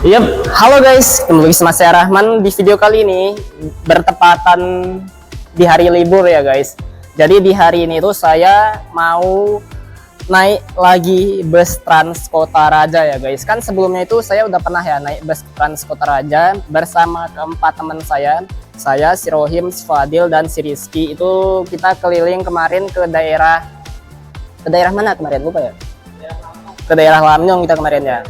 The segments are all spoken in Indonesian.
Yap, halo guys, kembali sama saya Rahman. Di video kali ini bertepatan di hari libur ya guys. Jadi di hari ini tuh saya mau naik lagi bus Trans Kota Raja ya guys. Kan sebelumnya itu saya udah pernah ya naik bus Trans Kota Raja bersama keempat teman saya. Saya, si Rohim, si Fadil, dan si Rizky. Itu kita keliling kemarin ke daerah mana kemarin, lupa ya? Ke daerah Lamnyong kita kemarin ya.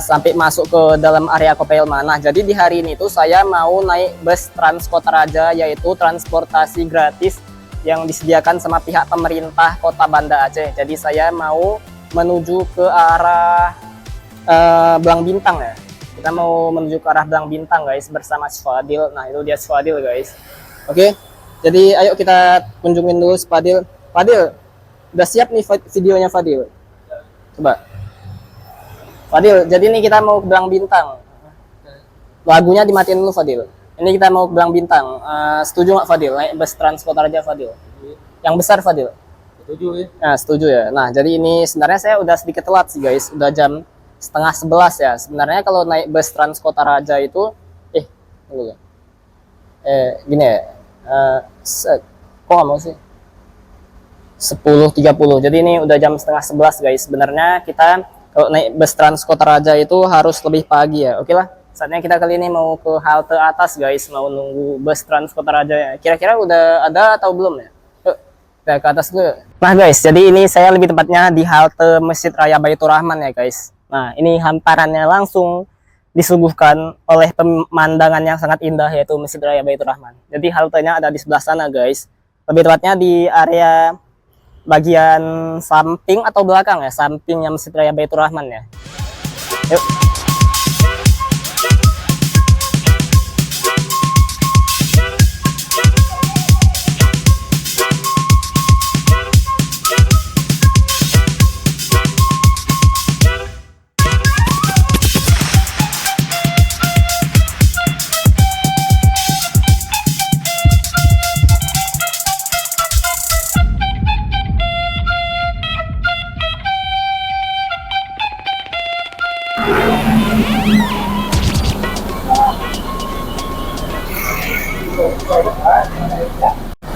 Sampai masuk ke dalam area Kopelma. Nah, jadi di hari ini tuh saya mau naik bus Trans Kota Raja, yaitu transportasi gratis yang disediakan sama pihak pemerintah Kota Banda Aceh. Jadi saya mau menuju ke arah Belang Bintang ya. Kita mau menuju ke arah Belang Bintang guys bersama Fadil. Nah, itu dia Fadil guys. Oke. Jadi ayo kita kunjungin dulu Fadil. Fadil, udah siap nih videonya Fadil? Coba. Fadil, jadi ini kita mau ke Belang Bintang. Lagunya dimatiin dulu Fadil. Ini kita mau ke Belang Bintang. Setuju nggak Fadil naik bus Trans Kota Raja Fadil? Yang besar Fadil? Setuju ya. Nah, setuju ya. Nah, jadi ini sebenarnya saya udah sedikit telat sih guys. Udah jam 10:30 ya. Sebenarnya kalau naik bus Trans Kota Raja itu gini ya. Kok nggak mau sih? 10:30. Jadi ini udah jam 10:30 guys. Sebenarnya kita kalau naik bus Trans Kota Raja itu harus lebih pagi ya. Oke lah, saatnya kita kali ini mau ke halte atas guys, mau nunggu bus Trans Kota Raja ya. Kira-kira udah ada atau belum ya? Yuk, kita ke atas dulu. Nah guys, jadi ini saya lebih tepatnya di halte Masjid Raya Baitur Rahman ya guys. Nah, ini hamparannya langsung disuguhkan oleh pemandangan yang sangat indah, yaitu Masjid Raya Baitur Rahman. Jadi haltenya ada di sebelah sana guys. Lebih tepatnya di area bagian samping atau belakang ya, sampingnya Masjid Raya Baitur Rahman ya. Yuk.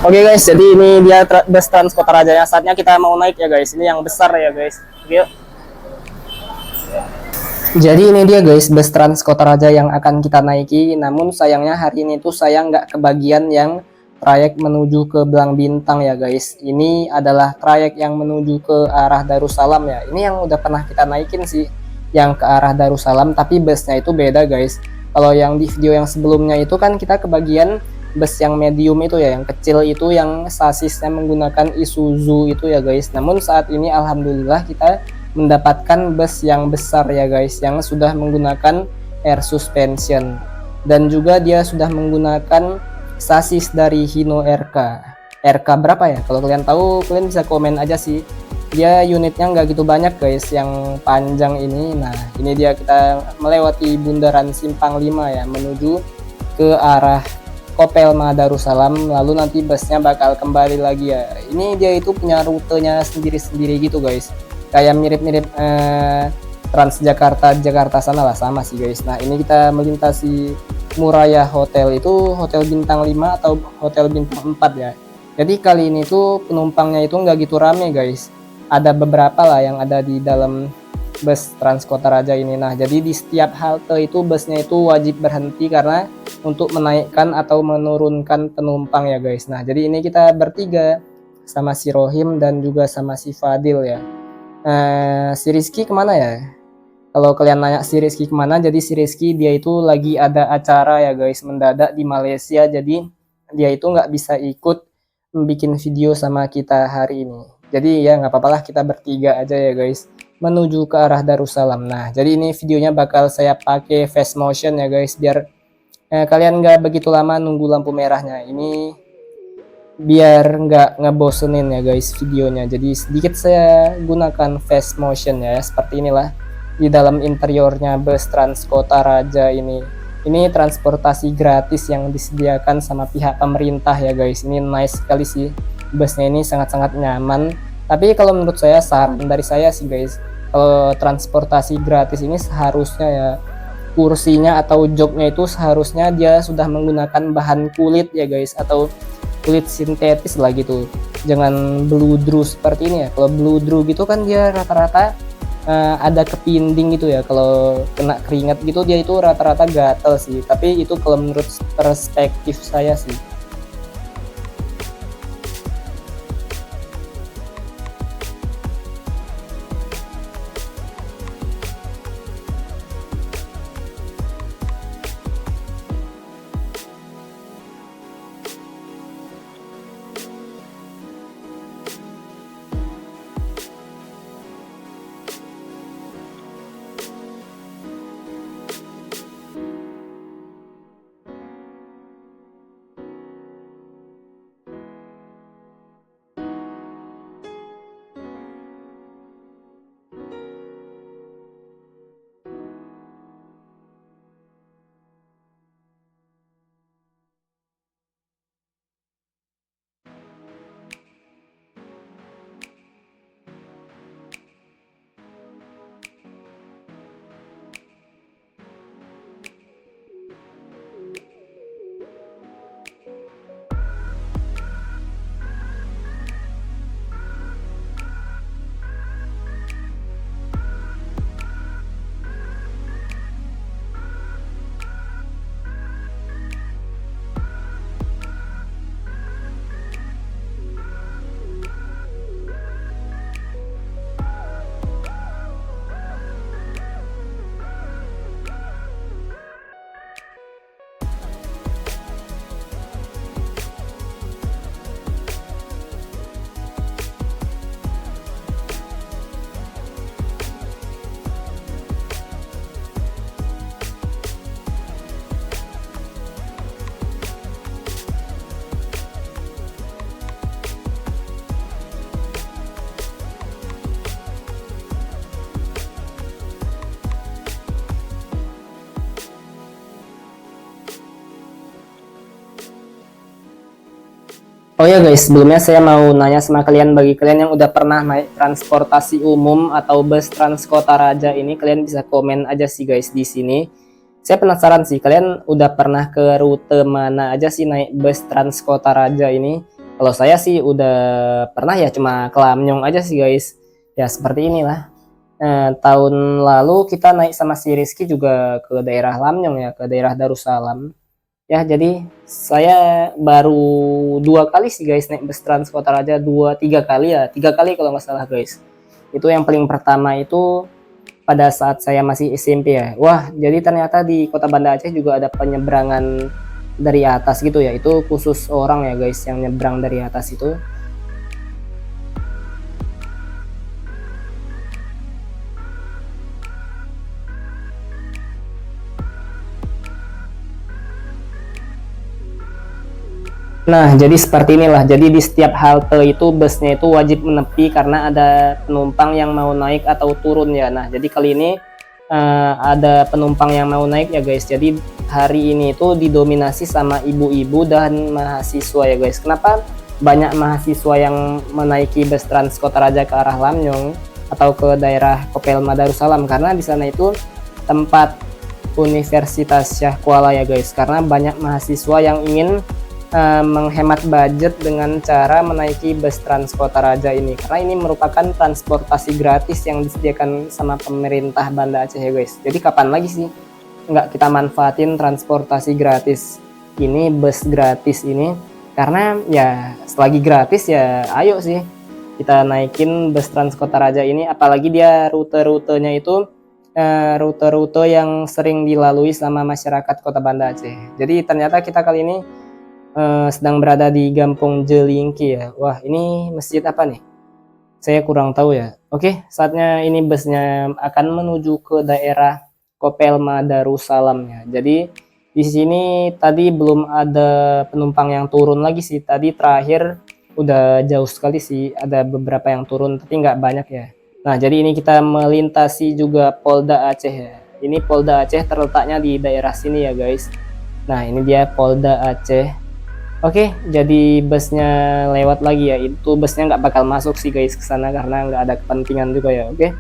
Oke guys, jadi ini dia bus Trans Kota Raja ya. Saatnya kita mau naik ya guys. Ini yang besar ya guys. Yuk. Jadi ini dia guys bus Trans Kota Raja yang akan kita naiki. Namun sayangnya hari ini tuh saya nggak kebagian yang trayek menuju ke Belang Bintang ya guys. Ini adalah trayek yang menuju ke arah Darussalam ya. Ini yang udah pernah kita naikin sih, yang ke arah Darussalam, tapi busnya itu beda guys. Kalau yang di video yang sebelumnya itu kan kita kebagian bus yang medium itu ya, yang kecil itu, yang sasisnya menggunakan Isuzu itu ya guys. Namun saat ini alhamdulillah kita mendapatkan bus yang besar ya guys, yang sudah menggunakan air suspension, dan juga dia sudah menggunakan sasis dari Hino RK berapa ya? Kalau kalian tahu kalian bisa komen aja sih. Dia unitnya nggak gitu banyak guys yang panjang ini. Nah, ini dia kita melewati bundaran Simpang 5 ya, menuju ke arah Kopelma Darussalam, lalu nanti busnya bakal kembali lagi ya. Ini dia itu punya rutenya sendiri-sendiri gitu guys, kayak mirip-mirip Transjakarta sana lah, sama sih guys. Nah, ini kita melintasi Muraya Hotel, itu hotel bintang 5 atau hotel bintang 4 ya. Jadi kali ini tuh penumpangnya itu nggak gitu rame guys, ada beberapa lah yang ada di dalam bus Trans Kota Raja ini. Nah, jadi di setiap halte itu busnya itu wajib berhenti karena untuk menaikkan atau menurunkan penumpang ya guys. Nah, jadi ini kita bertiga sama si Rohim dan juga sama si Fadil ya. Si Rizky kemana ya? Kalau kalian nanya si Rizky kemana, jadi si Rizky dia itu lagi ada acara ya guys, mendadak di Malaysia. Jadi dia itu nggak bisa ikut bikin video sama kita hari ini. Jadi ya nggak apa-apa lah, kita bertiga aja ya guys menuju ke arah Darussalam. Nah, jadi ini videonya bakal saya pakai fast motion ya guys, biar kalian nggak begitu lama nunggu lampu merahnya. Ini biar nggak ngebosenin ya guys videonya. Jadi sedikit saya gunakan fast motion ya, seperti inilah di dalam interiornya bus Trans Kota Raja ini. Ini transportasi gratis yang disediakan sama pihak pemerintah ya guys. Ini nice sekali sih, busnya ini sangat-sangat nyaman. Tapi kalau menurut saya, saran dari saya sih guys, kalau transportasi gratis ini seharusnya ya kursinya atau joknya itu seharusnya dia sudah menggunakan bahan kulit ya guys, atau kulit sintetis lah gitu. Jangan bludru seperti ini ya. Kalau bludru gitu kan dia rata-rata ada kepinding gitu ya. Kalau kena keringat gitu dia itu rata-rata gatel sih. Tapi itu kalau menurut perspektif saya sih. Oh ya guys, sebelumnya saya mau nanya sama kalian, bagi kalian yang udah pernah naik transportasi umum atau bus Transkota Raja ini, kalian bisa komen aja sih guys di sini. Saya penasaran sih, kalian udah pernah ke rute mana aja sih naik bus Transkota Raja ini? Kalau saya sih udah pernah ya, cuma ke Lamnyong aja sih guys. Ya seperti inilah. Tahun lalu kita naik sama si Rizky juga ke daerah Lamnyong ya, ke daerah Darussalam. Ya, jadi saya baru 2 kali sih guys naik bus Transkota Raja, 2-3 kali ya, 3 kali kalau nggak salah guys. Itu yang paling pertama itu pada saat saya masih SMP ya. Wah, jadi ternyata di Kota Banda Aceh juga ada penyeberangan dari atas gitu ya. Itu khusus orang ya guys yang nyebrang dari atas itu. Nah, jadi seperti inilah. Jadi di setiap halte itu busnya itu wajib menepi karena ada penumpang yang mau naik atau turun ya. Nah, jadi kali ini ada penumpang yang mau naik ya guys. Jadi hari ini itu didominasi sama ibu-ibu dan mahasiswa ya guys. Kenapa banyak mahasiswa yang menaiki bus Transkota Raja ke arah Lamnyong atau ke daerah Kopelma Darussalam? Karena di sana itu tempat Universitas Syah Kuala ya guys. Karena banyak mahasiswa yang ingin menghemat budget dengan cara menaiki bus Transkota Raja ini, karena ini merupakan transportasi gratis yang disediakan sama pemerintah Banda Aceh ya guys. Jadi kapan lagi sih nggak kita manfaatin transportasi gratis ini, bus gratis ini? Karena ya selagi gratis ya ayo sih kita naikin bus Transkota Raja ini, apalagi dia rute-rutenya itu rute-rute yang sering dilalui sama masyarakat Kota Banda Aceh. Jadi ternyata kita kali ini sedang berada di Gampong Jelingki ya. Wah, ini masjid apa nih? Saya kurang tahu ya. Oke, saatnya ini busnya akan menuju ke daerah Kopelma Darussalam ya. Jadi di sini tadi belum ada penumpang yang turun lagi sih. Tadi terakhir udah jauh sekali sih. Ada beberapa yang turun tapi nggak banyak ya. Nah, jadi ini kita melintasi juga Polda Aceh ya. Ini Polda Aceh terletaknya di daerah sini ya guys. Nah, ini dia Polda Aceh. Oke, jadi busnya lewat lagi ya. Itu busnya nggak bakal masuk sih guys ke sana karena nggak ada kepentingan juga ya. Oke.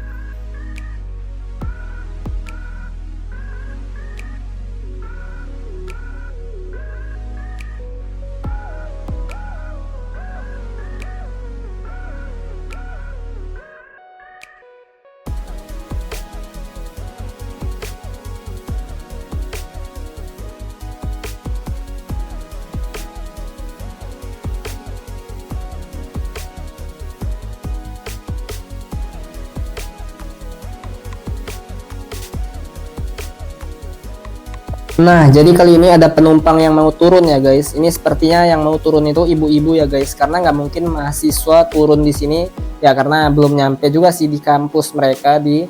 Nah, jadi kali ini ada penumpang yang mau turun ya guys. Ini sepertinya yang mau turun itu ibu-ibu ya guys, karena nggak mungkin mahasiswa turun di sini ya, karena belum nyampe juga sih di kampus mereka di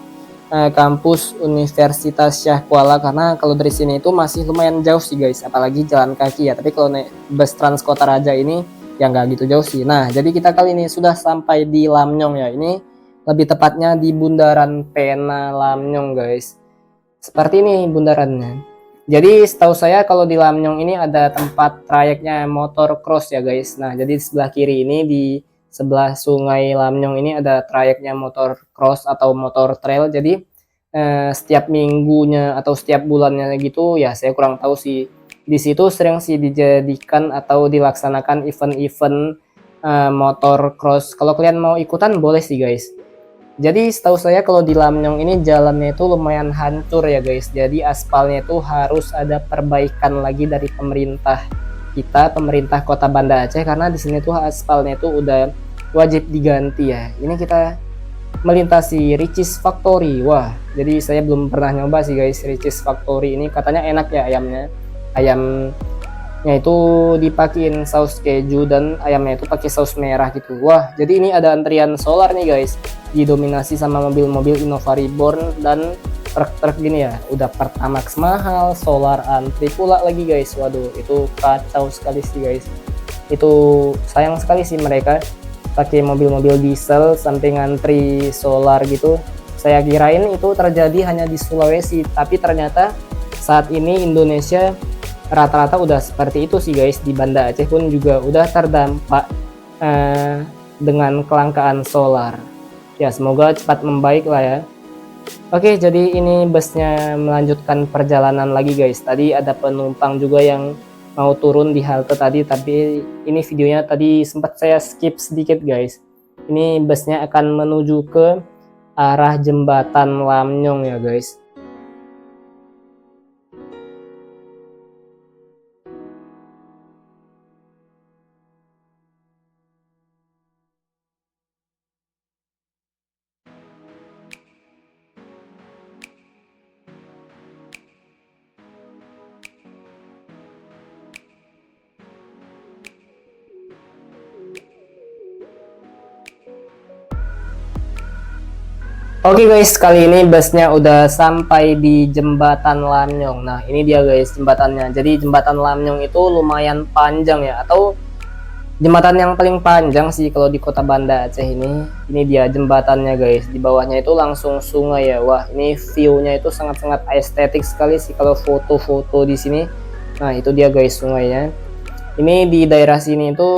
kampus Universitas Syah Kuala, karena kalau dari sini itu masih lumayan jauh sih guys, apalagi jalan kaki ya. Tapi kalau naik bus Trans Kota Raja ini ya nggak gitu jauh sih. Nah, jadi kita kali ini sudah sampai di Lamnyong ya. Ini lebih tepatnya di Bundaran Pena Lamnyong guys. Seperti ini bundarannya. Jadi setahu saya kalau di Lamnyong ini ada tempat trayeknya motor cross ya guys. Nah, jadi di sebelah kiri ini, di sebelah sungai Lamnyong ini ada trayeknya motor cross atau motor trail. Jadi setiap minggunya atau setiap bulannya gitu ya, saya kurang tahu sih. Di situ sering sih dijadikan atau dilaksanakan event-event motor cross. Kalau kalian mau ikutan boleh sih guys. Jadi setahu saya kalau di Lamnyong ini jalannya itu lumayan hancur ya guys. Jadi aspalnya itu harus ada perbaikan lagi dari pemerintah kita, pemerintah Kota Banda Aceh, karena di sini tuh aspalnya itu udah wajib diganti ya. Ini kita melintasi Ricis Factory. Wah, jadi saya belum pernah nyoba sih guys Ricis Factory ini. Katanya enak ya ayamnya. Ayamnya itu dipakein saus keju dan ayamnya itu pakai saus merah gitu. Wah, jadi ini ada antrian solar nih guys. Didominasi sama mobil-mobil Innova Reborn dan truk-truk gini ya. Udah Pertamax mahal, solar antri pula lagi guys. Waduh, itu kacau sekali sih guys. Itu sayang sekali sih mereka pakai mobil-mobil diesel sampai ngantri solar gitu. Saya kirain itu terjadi hanya di Sulawesi, tapi ternyata saat ini Indonesia rata-rata udah seperti itu sih guys. Di Banda Aceh pun juga udah terdampak dengan kelangkaan solar. Ya, semoga cepat membaik lah ya. Oke, jadi ini busnya melanjutkan perjalanan lagi guys. Tadi ada penumpang juga yang mau turun di halte tadi, tapi ini videonya tadi sempat saya skip sedikit guys. Ini busnya akan menuju ke arah jembatan Lamnyong ya guys. Oke guys, kali ini busnya udah sampai di jembatan Lamnyong. Nah, ini dia guys jembatannya. Jadi jembatan Lamnyong itu lumayan panjang ya, atau jembatan yang paling panjang sih kalau di Kota Banda Aceh ini. Ini dia jembatannya guys. Di bawahnya itu langsung sungai ya. Wah, ini view-nya itu sangat-sangat estetik sekali sih kalau foto-foto di sini. Nah, itu dia guys sungainya. Ini di daerah sini itu,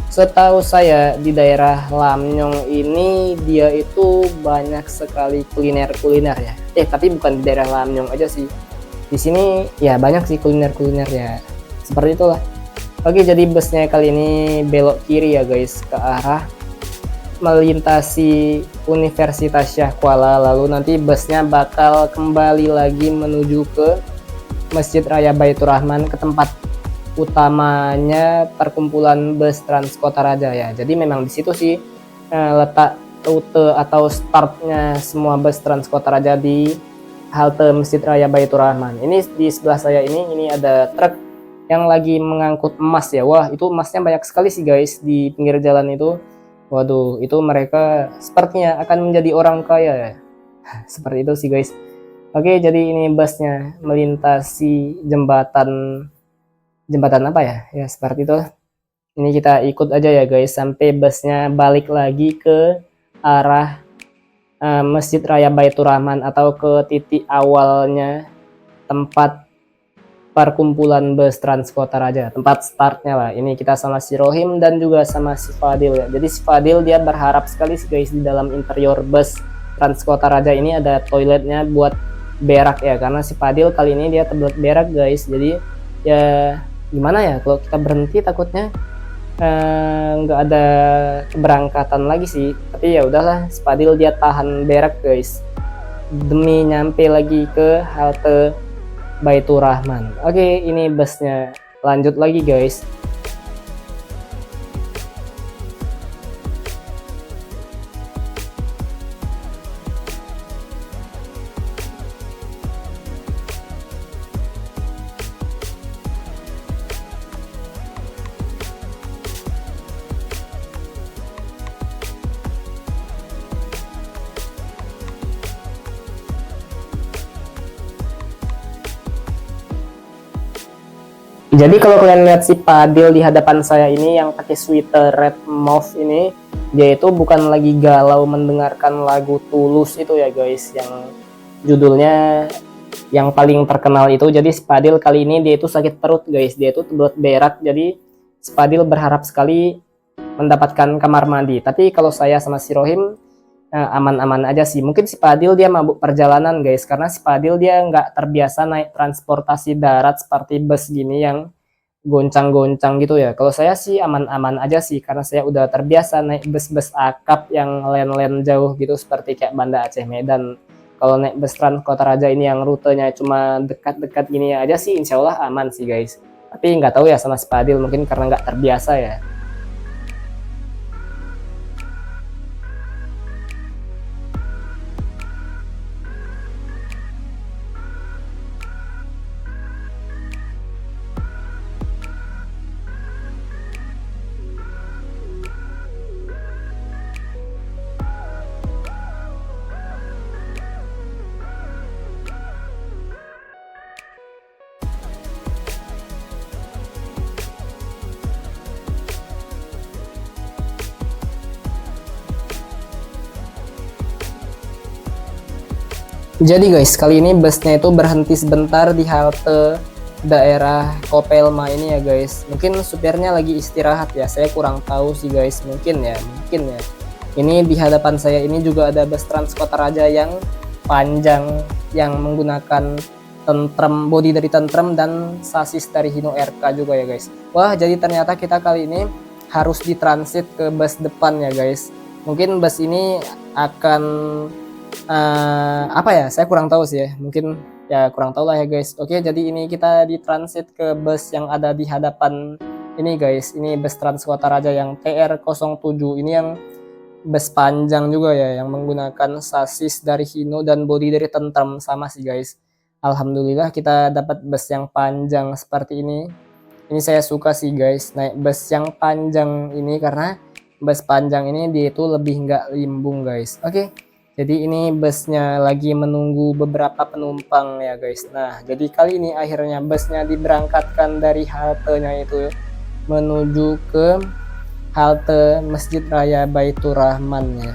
setahu saya di daerah Lamnyong ini dia itu banyak sekali kuliner-kuliner ya. Tapi bukan di daerah Lamnyong aja sih. Di sini ya banyak sih kuliner-kuliner ya. Seperti itulah. Oke, jadi busnya kali ini belok kiri ya guys ke arah melintasi Universitas Syah Kuala. Lalu nanti busnya bakal kembali lagi menuju ke Masjid Raya Baitur Rahman, ke tempat utamanya perkumpulan bus Trans Kota Raja ya. Jadi memang di situ sih letak rute atau startnya semua bus Trans Kota Raja, di halte Masjid Raya Baitur Rahman. Ini di sebelah saya ini ada truk yang lagi mengangkut emas ya. Wah, itu emasnya banyak sekali sih guys di pinggir jalan itu. Waduh, itu mereka sepertinya akan menjadi orang kaya ya. Seperti itu sih guys. Oke, jadi ini busnya melintasi jembatan apa ya? Ya seperti itu. Ini kita ikut aja ya guys sampai busnya balik lagi ke arah Masjid Raya Baitur Rahman, atau ke titik awalnya tempat perkumpulan bus Trans Kota Raja, tempat startnya lah. Ini kita sama si Rohim dan juga sama si Fadil ya. Jadi si Fadil dia berharap sekali sih guys di dalam interior bus Trans Kota Raja ini ada toiletnya buat berak ya, karena si Fadil kali ini dia kebelet berak guys. Jadi ya gimana ya, kalau kita berhenti takutnya nggak ada keberangkatan lagi sih. Tapi ya udahlah, si Fadil dia tahan berak guys demi nyampe lagi ke halte Baitur Rahman. Oke, ini busnya lanjut lagi guys. Jadi kalau kalian lihat si Padil di hadapan saya ini yang pakai sweater red mauve ini, dia itu bukan lagi galau mendengarkan lagu Tulus itu ya guys, yang judulnya yang paling terkenal itu. Jadi si Padil kali ini dia itu sakit perut guys, dia itu perut berak, jadi si Padil berharap sekali mendapatkan kamar mandi. Tapi kalau saya sama si Rohim aman-aman aja sih. Mungkin si Padil dia mabuk perjalanan guys, karena si Padil dia nggak terbiasa naik transportasi darat seperti bus gini yang goncang-goncang gitu ya. Kalau saya sih aman-aman aja sih, karena saya udah terbiasa naik bus-bus akap yang len-len jauh gitu, seperti kayak Banda Aceh Medan. Kalau naik bus Trans Kota Raja ini yang rutenya cuma dekat-dekat gini aja sih, insya Allah aman sih guys. Tapi nggak tahu ya sama si Padil, mungkin karena nggak terbiasa ya. Jadi guys, kali ini busnya itu berhenti sebentar di halte daerah Kopelma ini ya guys. Mungkin supirnya lagi istirahat ya, saya kurang tahu sih guys, mungkin ya. Ini di hadapan saya ini juga ada bus Trans Kota Raja yang panjang, yang menggunakan tentrem, bodi dari tentrem dan sasis dari Hino RK juga ya guys. Wah, jadi ternyata kita kali ini harus ditransit ke bus depan ya guys. Mungkin bus ini akan apa ya, saya kurang tahu sih ya, mungkin ya kurang tahu lah ya guys. Oke, jadi ini kita ditransit ke bus yang ada di hadapan ini guys. Ini bus Trans Kota Raja yang TR07, ini yang bus panjang juga ya, yang menggunakan sasis dari Hino dan bodi dari Tentrem sama sih guys. Alhamdulillah kita dapat bus yang panjang seperti ini. Ini saya suka sih guys naik bus yang panjang ini, karena bus panjang ini dia itu lebih nggak limbung guys. Oke, jadi ini busnya lagi menunggu beberapa penumpang ya guys. Nah, jadi kali ini akhirnya busnya diberangkatkan dari haltenya itu menuju ke halte Masjid Raya Baitur Rahman ya.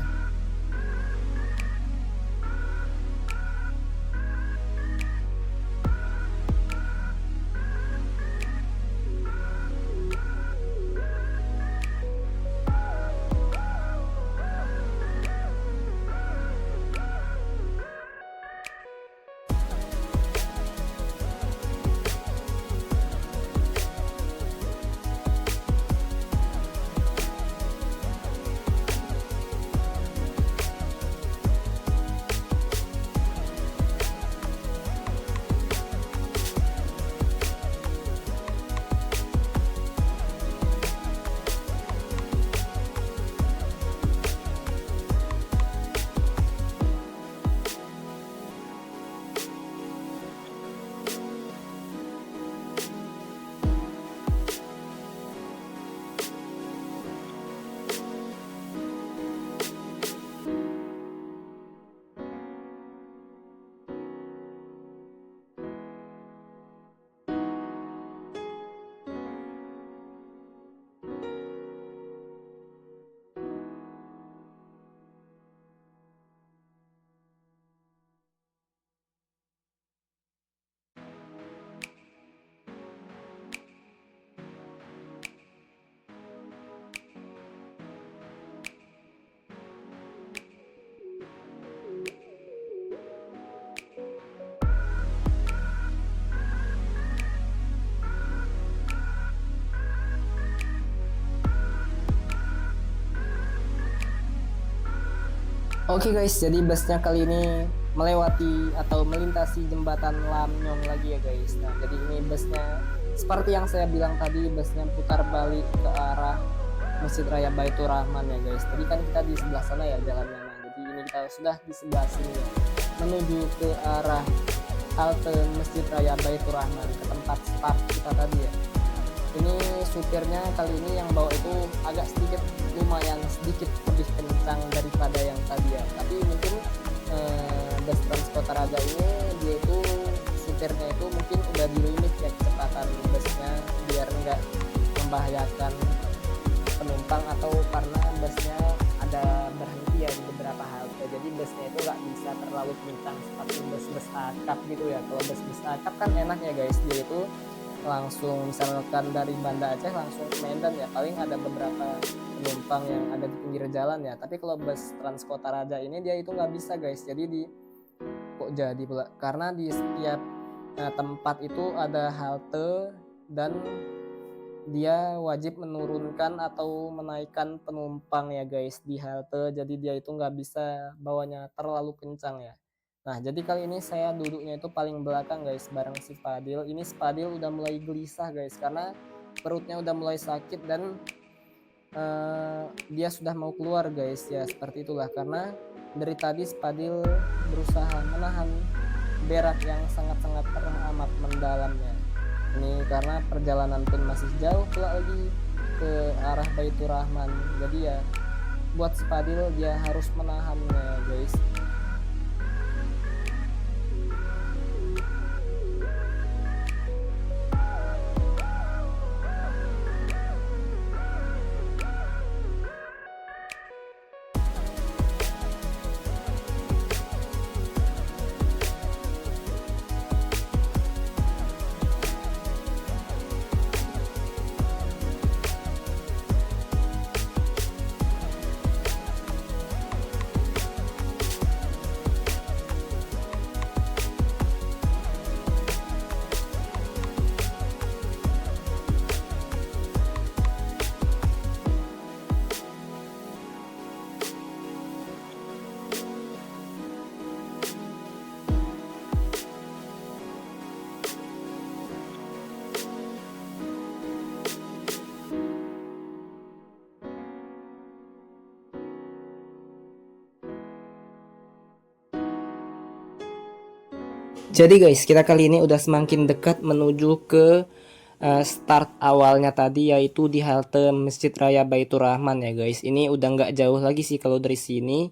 Oke guys, jadi busnya kali ini melewati atau melintasi jembatan Lamnyong lagi ya guys. Nah, jadi ini busnya seperti yang saya bilang tadi, busnya putar balik ke arah Masjid Raya Baitur Rahman ya guys. Tadi kan kita di sebelah sana ya jalannya. Nah, jadi ini kita sudah di sebelah sini ya, menuju ke arah halte Masjid Raya Baitur Rahman, ke tempat start kita tadi ya. Ini supirnya kali ini yang bawa itu agak sedikit, lumayan sedikit lebih kencang daripada yang tadi ya. Tapi mungkin bus Trans Kota Raja ini dia itu supirnya itu mungkin udah di limit ya kecepatan busnya. membahayakan penumpang atau karena busnya ada berhenti ya di beberapa halte, jadi busnya itu nggak bisa terlalu kencang seperti bus-bus akap gitu ya. Kalau bus-bus akap kan enak ya guys, dia itu langsung misalkan dari Banda Aceh langsung ke Medan ya, paling ada beberapa penumpang yang ada di pinggir jalan ya. Tapi kalau bus Transkota Raja ini dia itu nggak bisa guys, jadi kok jadi pula karena di setiap tempat itu ada halte dan dia wajib menurunkan atau menaikkan penumpang ya guys di halte, jadi dia itu nggak bisa bawanya terlalu kencang ya. Nah jadi kali ini saya duduknya itu paling belakang guys bareng si Fadil. Ini si Fadil udah mulai gelisah guys karena perutnya udah mulai sakit dan dia sudah mau keluar guys ya, seperti itulah. Karena dari tadi si Fadil berusaha menahan berak yang sangat-sangat teramat mendalamnya. Ini karena perjalanan pun masih jauh pula lagi ke arah Baitur Rahman, jadi ya buat si Fadil dia harus menahannya guys. Jadi guys, kita kali ini udah semakin dekat menuju ke start awalnya tadi, yaitu di halte Masjid Raya Baitur Rahman ya guys. Ini udah nggak jauh lagi sih kalau dari sini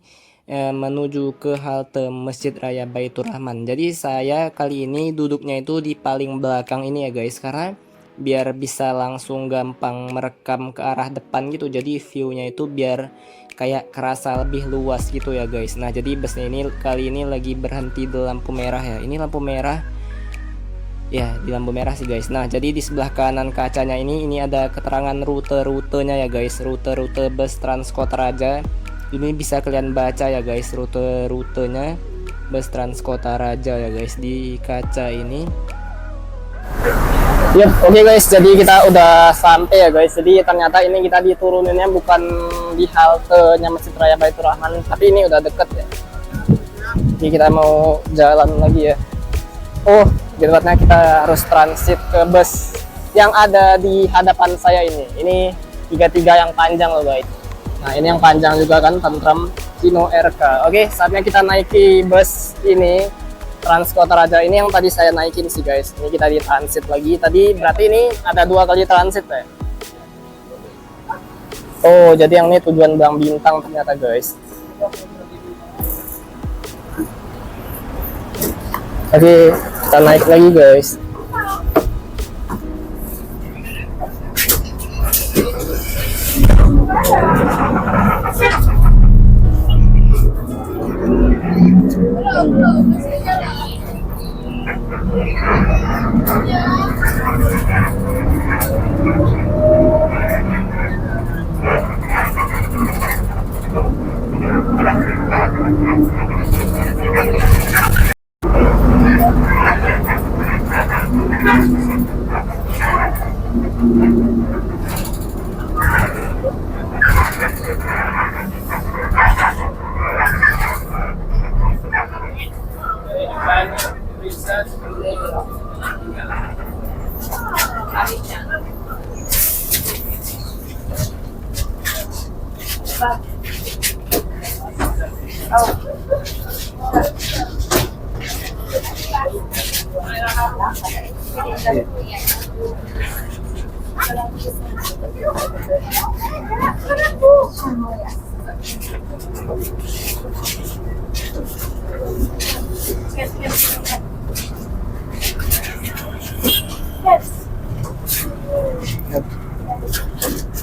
menuju ke halte Masjid Raya Baitur Rahman. Jadi saya kali ini duduknya itu di paling belakang ini ya guys, karena biar bisa langsung gampang merekam ke arah depan gitu. Jadi view-nya itu biar kayak kerasa lebih luas gitu ya guys. Nah jadi busnya ini kali ini lagi berhenti di lampu merah ya. Ini lampu merah ya, di lampu merah sih guys. Nah jadi di sebelah kanan kacanya ini ada keterangan rute-rutenya ya guys, rute-rute bus Transkota Raja. Ini bisa kalian baca ya guys, rute-rutenya bus Transkota Raja ya guys di kaca ini. Yap, oke guys, jadi kita udah sampai ya guys. Jadi ternyata ini kita dituruninnya bukan di halte-nya Masjid Raya Baitur Rahman, tapi ini udah deket ya. Jadi kita mau jalan lagi ya. Oh, di tempatnya kita harus transit ke bus yang ada di hadapan saya ini. Ini 33 yang panjang loh guys. Nah ini yang panjang juga kan, Tentram Kino RK. Oke, saatnya kita naiki bus ini Transkota Raja ini yang tadi saya naikin sih guys. Ini kita di transit lagi. Tadi berarti ini ada 2 kali transit ya. Oh, jadi yang ini tujuan Bang Bintang ternyata guys. Oke, kita naik lagi guys.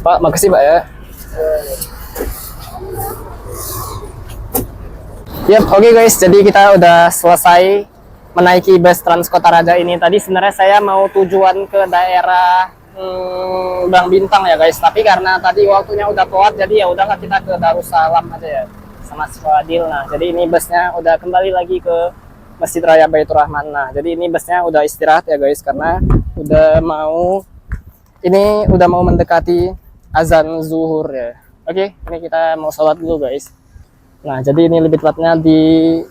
Pak, makasih Pak ya. Yap, oke guys, jadi kita udah selesai menaiki bus Transkota Raja ini. Tadi sebenarnya saya mau tujuan ke daerah Bang Bintang ya guys, tapi karena tadi waktunya udah telat, jadi ya udahlah kita ke Darussalam aja ya sama si Fadil. Nah, jadi ini busnya udah kembali lagi ke Masjid Raya Baitur Rahman. Nah, jadi ini busnya udah istirahat ya guys, karena udah mau mendekati azan zuhur ya. Oke, ini kita mau sholat dulu guys. Nah, jadi ini lebih tepatnya di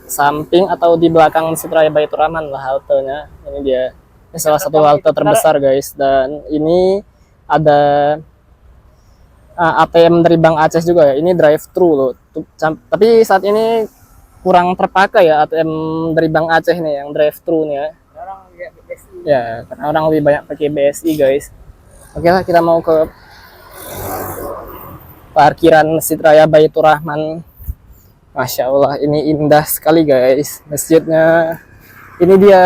samping atau di belakang Masjid Raya Baitur Rahman lah haltenya. Ini dia. Ini salah satu halte terbesar guys, dan ini ada ATM dari Bank Aceh juga ya. Ini drive-thru loh. Tapi saat ini kurang terpakai ya ATM dari Bank Aceh nih yang drive-thru nih ya. Ya, karena orang lebih banyak pakai BSI guys. Oke lah, kita mau ke parkiran Masjid Raya Baitur Rahman. Masya Allah, ini indah sekali guys masjidnya. Ini dia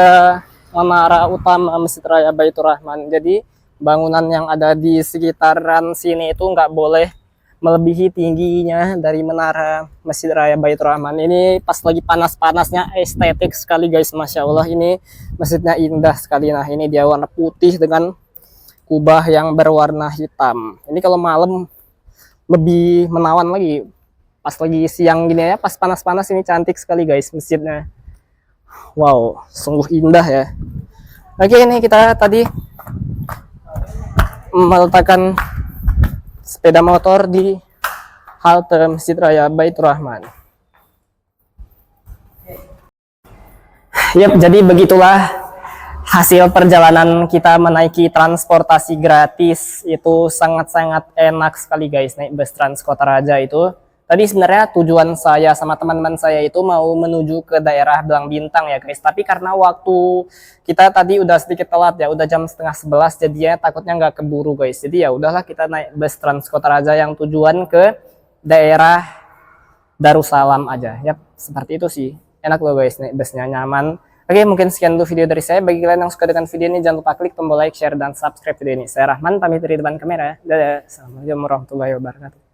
menara utama Masjid Raya Baitur Rahman. Jadi bangunan yang ada di sekitaran sini itu nggak boleh melebihi tingginya dari menara Masjid Raya Baitur Rahman. Ini pas lagi panas-panasnya estetik sekali guys, Masya Allah. Ini masjidnya indah sekali. Nah, ini dia warna putih dengan kubah yang berwarna hitam. Ini kalau malam lebih menawan lagi. Pas lagi siang gini ya, pas panas-panas ini cantik sekali guys masjidnya. Wow, sungguh indah ya. Oke, ini kita tadi meletakkan sepeda motor di halte Masjid Raya Baitur Rahman. Yap, jadi begitulah hasil perjalanan kita menaiki transportasi gratis. Itu sangat-sangat enak sekali guys naik bus Transkota Raja itu. Tadi sebenarnya tujuan saya sama teman-teman saya itu mau menuju ke daerah Belang Bintang ya guys. Tapi karena waktu kita tadi udah sedikit telat ya, udah jam setengah 11, jadinya takutnya nggak keburu guys. Jadi ya udahlah kita naik bus Transkota Raja yang tujuan ke daerah Darussalam aja. Yap, seperti itu sih. Enak loh guys, naik busnya nyaman. Oke, mungkin sekian dulu video dari saya. Bagi kalian yang suka dengan video ini, jangan lupa klik tombol like, share, dan subscribe video ini. Saya Rahman, pamit dari depan kamera. Dadah. Assalamualaikum warahmatullahi wabarakatuh.